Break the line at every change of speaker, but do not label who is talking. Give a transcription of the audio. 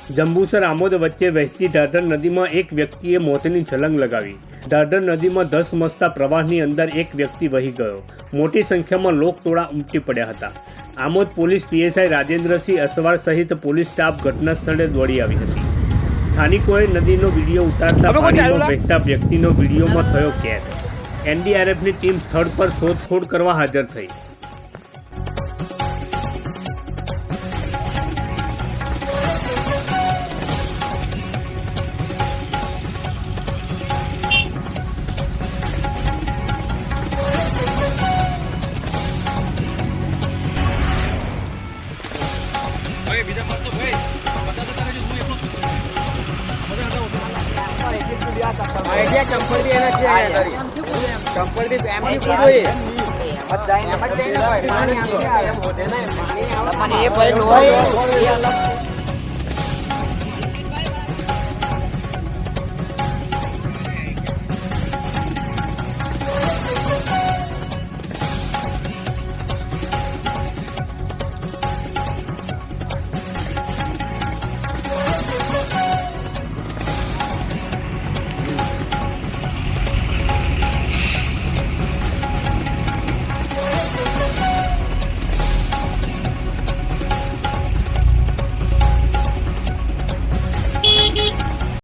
જંબુસર આમોદ વચ્ચે વહેતી ઢાઢર નદીમાં એક વ્યક્તિએ મોતની છલંગ લગાવી। ઢાઢર નદીમાં ધસમસતા પ્રવાહની અંદર એક વ્યક્તિ વહી ગયો। મોટી સંખ્યામાં લોકટોળા ઉમટી પડ્યા હતા। આમોદ પોલીસ પીએસઆઈ રાજેન્દ્રસિંહ અસવાર સહિત પોલીસ સ્ટાફ ઘટના સ્થળે દોડી આવી હતી। સ્થાનિકોએ નદીનો વિડીયો ઉતારતા પાણીમાં વહેતા વ્યક્તિનો વિડીયોમાં થયો કેદ। એનડીઆરએફની ટીમ સ્થળ પર શોધખોળ કરવા હાજર થઈ।
चंपल भी है चंपल भी फैमिली पूरी है